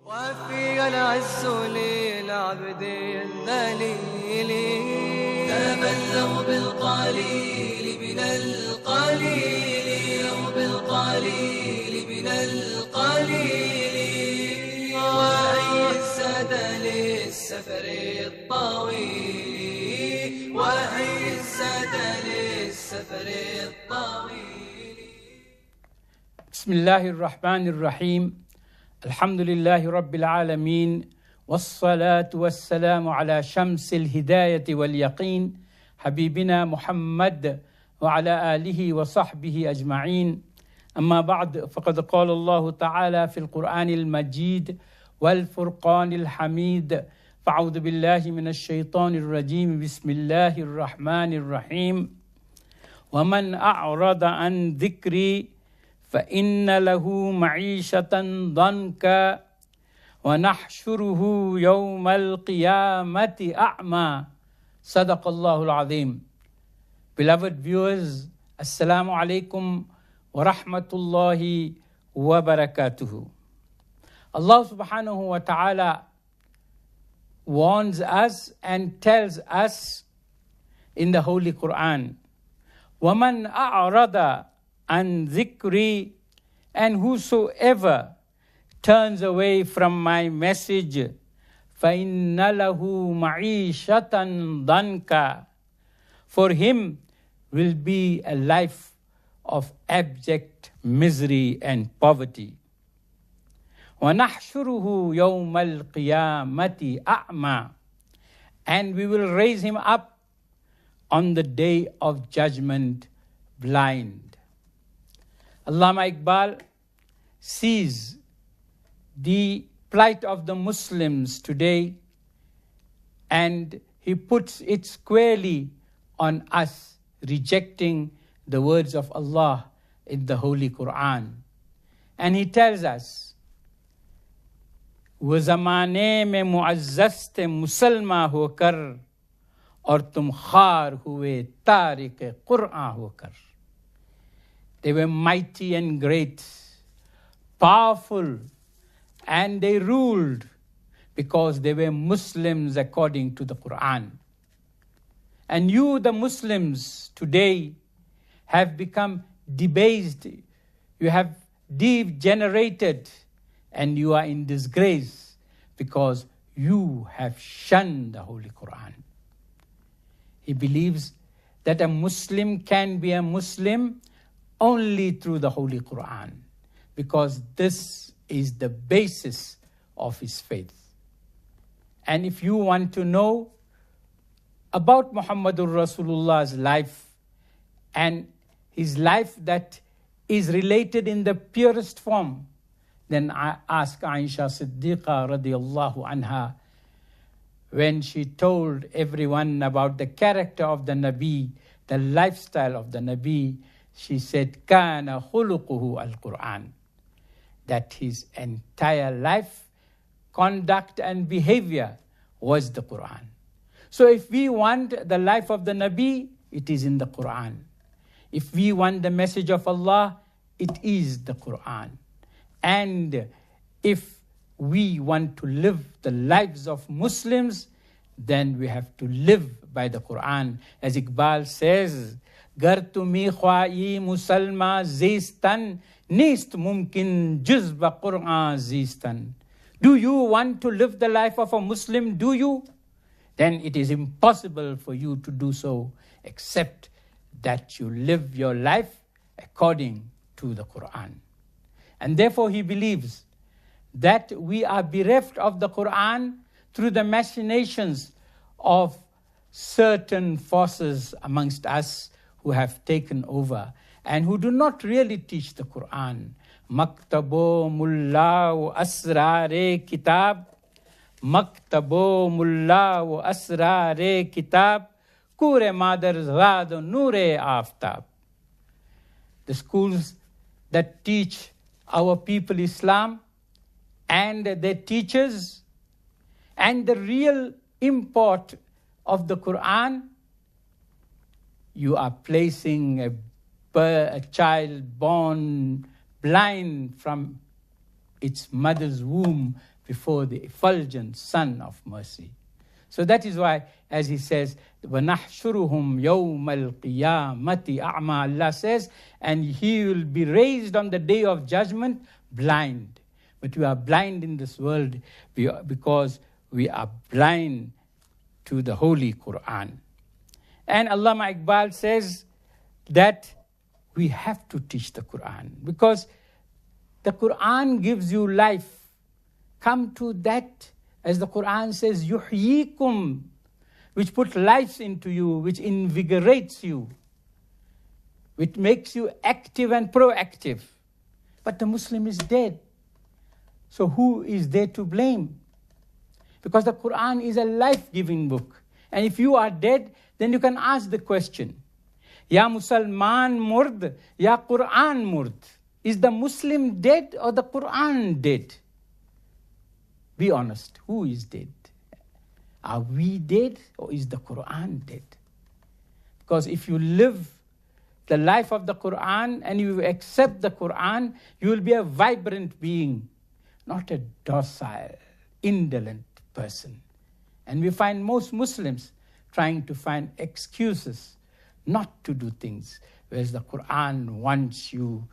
وفي العز للعبد الذليل تبلغ بالقليل من القليل بالقليل من القليل وأي السد للسفر الطويل وأي السد للسفر الطويل. بسم الله الرحمن الرحيم. الحمد لله رب العالمين والصلاة والسلام على شمس الهداية واليقين حبيبنا محمد وعلى آله وصحبه أجمعين. أما بعد، فقد قال الله تعالى في القرآن المجيد والفرقان الحميد: فأعوذ بالله من الشيطان الرجيم، بسم الله الرحمن الرحيم. ومن أعرض عن ذكري فإن له معيشة ضنكا ونحشره يوم القيامة أعمى. صدق الله العظيم. Beloved viewers, Assalamu alaikum wa rahmatullahi wa barakatuhu. Allah subhanahu wa ta'ala warns us and tells us in the Holy Quran, وَمَنْ أَعْرَضَ عَنْ ذِكْرِي, and whosoever turns away from my message, فَإِنَّ لَهُ مَعِيشَةً ضَنْكَ, for him will be a life of abject misery and poverty. وَنَحْشُرُهُ يَوْمَ الْقِيَامَةِ أَعْمَى, and we will raise him up on the day of judgment blind. Allama Iqbal sees the plight of the Muslims today, and he puts it squarely on us rejecting the words of Allah in the Holy Quran. And he tells us, वो ज़माने में मुअज़्ज़ज़ थे मुसलमान होकर और तुम ख़ार हुए तारिक क़ुरआन होकर. They were mighty and great, powerful, and they ruled because they were Muslims according to the Quran. And you, the Muslims, today have become debased, you have degenerated, and you are in disgrace because you have shunned the Holy Quran. He believes that a Muslim can be a Muslim only through the Holy Quran, because this is the basis of his faith. And if you want to know about Muhammadur Rasulullah's life, and his life that is related in the purest form, then I ask Aisha Siddiqa radiyallahu anha, when she told everyone about the character of the Nabi, the lifestyle of the Nabi, she said, Kana khuluquhu al-Quran, that his entire life, conduct and behavior was the Quran. So if we want the life of the Nabi, it is in the Quran. If we want the message of Allah, it is the Quran. And if we want to live the lives of Muslims, then we have to live by the Quran. As Iqbal says, Gar tumi khwayi musalma zistan, nist mumkin juzba Qur'an zistan. Do you want to live the life of a Muslim? Do you? Then it is impossible for you to do so except that you live your life according to the Quran. And therefore he believes that we are bereft of the Quran through the machinations of certain forces amongst us who have taken over and who do not really teach the Quran. Maktabo mulla wa asrare kitab, Maktabo mulla wa asrare kitab, kure madar zad nure aftab. The schools that teach our people Islam and their teachers and the real import of the Quran, you are placing a child born blind from its mother's womb before the effulgent sun of mercy. So that is why, as he says, وَنَحْشُرُهُمْ يَوْمَ الْقِيَامَةِ أَعْمَى, Allah says, and he will be raised on the day of judgment blind. But we are blind in this world because we are blind to the Holy Quran. And Allama Iqbal says that we have to teach the Quran because the Quran gives you life. Come to that, as the Quran says, yuhyikum, which puts life into you, which invigorates you, which makes you active and proactive. But the Muslim is dead. So who is there to blame? Because the Quran is a life-giving book. And if you are dead, then you can ask the question, Ya Musalman murd, Ya Quran murd. Is the Muslim dead or the Quran dead? Be honest, who is dead? Are we dead or is the Quran dead? Because if you live the life of the Quran and you accept the Quran, you will be a vibrant being, not a docile, indolent person. And we find most Muslims trying to find excuses not to do things, whereas the Quran wants you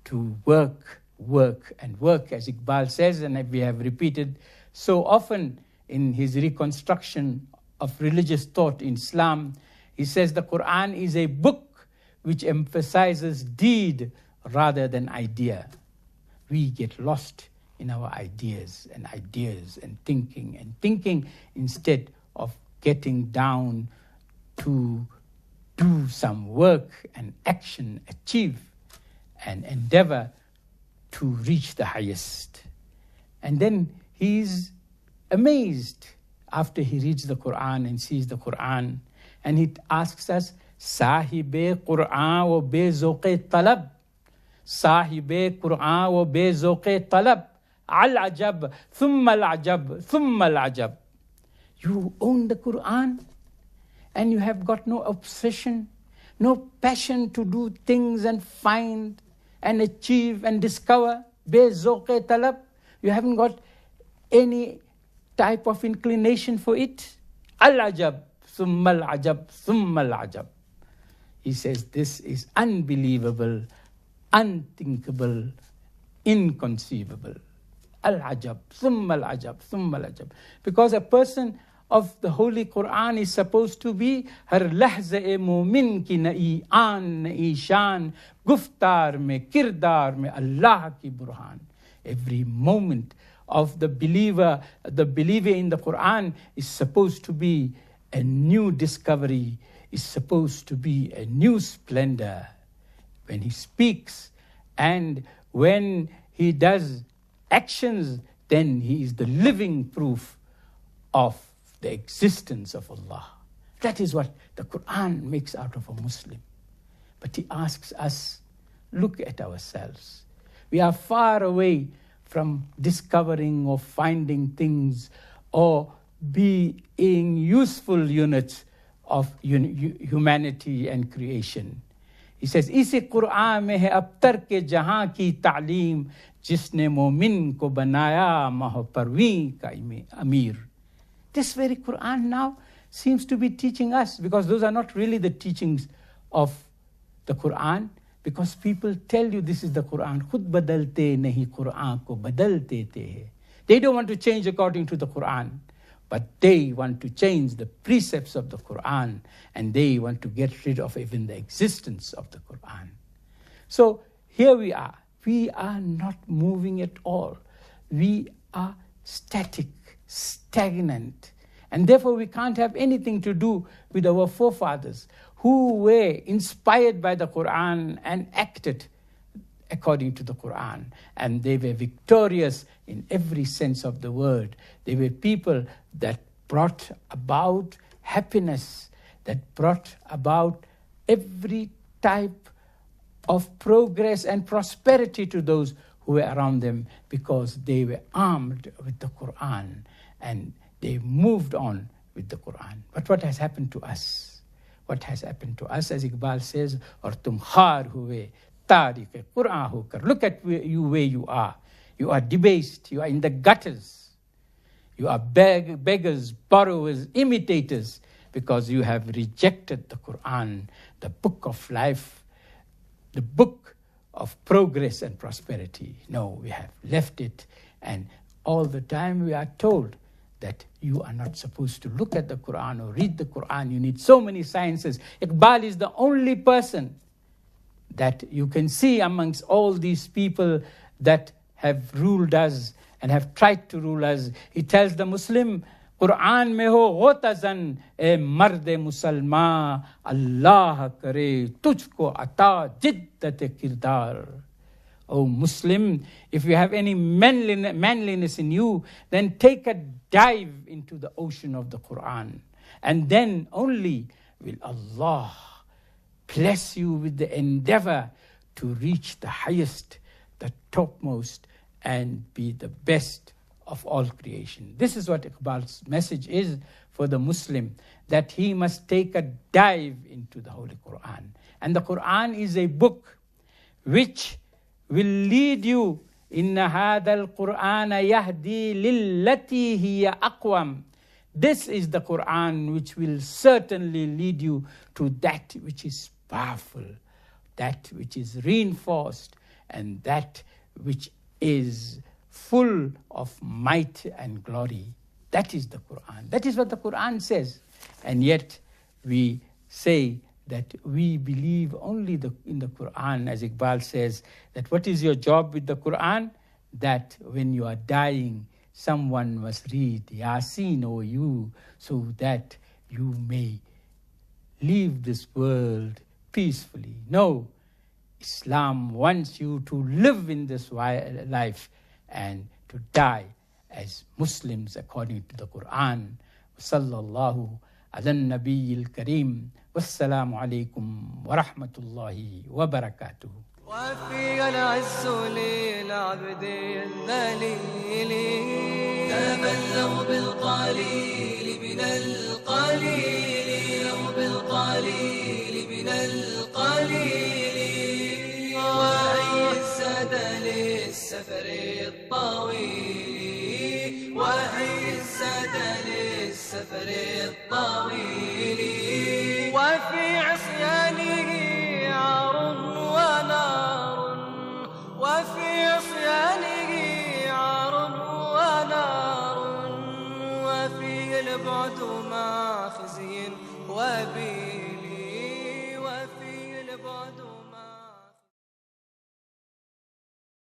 to work, as Iqbal says, and we have repeated so often in his reconstruction of religious thought in Islam. He says the Quran is a book which emphasizes deed rather than idea. We get lost in our ideas and thinking instead of getting down to do some work and action, achieve and endeavor to reach the highest. And then he's amazed after he reads the Quran and sees the Quran, and he asks us, Sahibe Quran wa bezauqe talab, Sahibe Quran wa bezauqe talab, al-ajab, thumma al-ajab, thumma al-ajab. You own the Quran and you have got no obsession, no passion to do things and find and achieve and discover. Bezauqe talab. You haven't got any type of inclination for it. Al-ajab, thumma al-ajab, thumma al-ajab. He says this is unbelievable, unthinkable, inconceivable. Al-ajab, thumma al-ajab, thumma al-ajab. Because a person of the Holy Quran is supposed to be har lahza-e mu'min ki na'i aan, na'i shan, guftar mein, kirdar mein, Allah ki burhan. Every moment of the believer in the Quran is supposed to be a new discovery, is supposed to be a new splendor. When he speaks and when he does actions, then he is the living proof of the existence of Allah. That is what the Quran makes out of a Muslim. But he asks us, look at ourselves. We are far away from discovering or finding things or being useful units of humanity and creation. He says, "Isi Quran mein hai abtar ke jahan ki ta'leem, jisne momin ko banaya maho parveen ka amir." This very Quran now seems to be teaching us, because those are not really the teachings of the Quran, because people tell you this is the Quran. Khud badalte nahi Quran ko badalte te. They don't want to change according to the Quran, but they want to change the precepts of the Quran, and they want to get rid of even the existence of the Quran. So here we are. We are not moving at all. We are static, stagnant. And therefore we can't have anything to do with our forefathers who were inspired by the Quran and acted according to the Quran. And they were victorious in every sense of the word. They were people that brought about happiness, that brought about every type of progress and prosperity to those who were around them, because they were armed with the Quran and they moved on with the Quran. But what has happened to us? What has happened to us, as Iqbal says, "Aur tum khar hue, tariq Quran hokar." Look at where you are. You are debased. You are in the gutters. You are beggars, borrowers, imitators, because you have rejected the Quran, the book of life, the book of progress and prosperity. No, we have left it, and all the time we are told that you are not supposed to look at the Quran or read the Quran. You need so many sciences. Iqbal is the only person that you can see amongst all these people that have ruled us and have tried to rule us. He tells the Muslim, Quran mein ho hota zan, e marde musalman, Allah kare tujhko ata jiddat kirdar. O Muslim, if you have any manliness in you, then take a dive into the ocean of the Quran. And then only will Allah bless you with the endeavor to reach the highest, the topmost, and be the best of all creation. This is what Iqbal's message is for the Muslim, that he must take a dive into the Holy Quran. And the Quran is a book which will lead you. Inna hadha al-Qur'ana yahdi lillati hiya aqwam. This is the Quran which will certainly lead you to that which is powerful, that which is reinforced, and that which is full of might and glory. That is the Quran. That is what the Quran says. And yet we say that we believe only in the Quran, as Iqbal says, that what is your job with the Quran? That when you are dying, someone must read Yasin over you, so that you may leave this world peacefully. No, Islam wants you to live in this life and to die as Muslims according to the Quran. Sallallahu ala nabiyil kareem. Wassalamu alaikum wa rahmatullahi wa barakatuh. وفي العز للعبد الذليل تبلغ بالقليل من القليل بالقليل من القليل وعز للسفر الطويل وعز للسفر الطويل وفي عصيانه عار ونار وفي عصيانه عار ونار وفي البعد مع خزي وبيل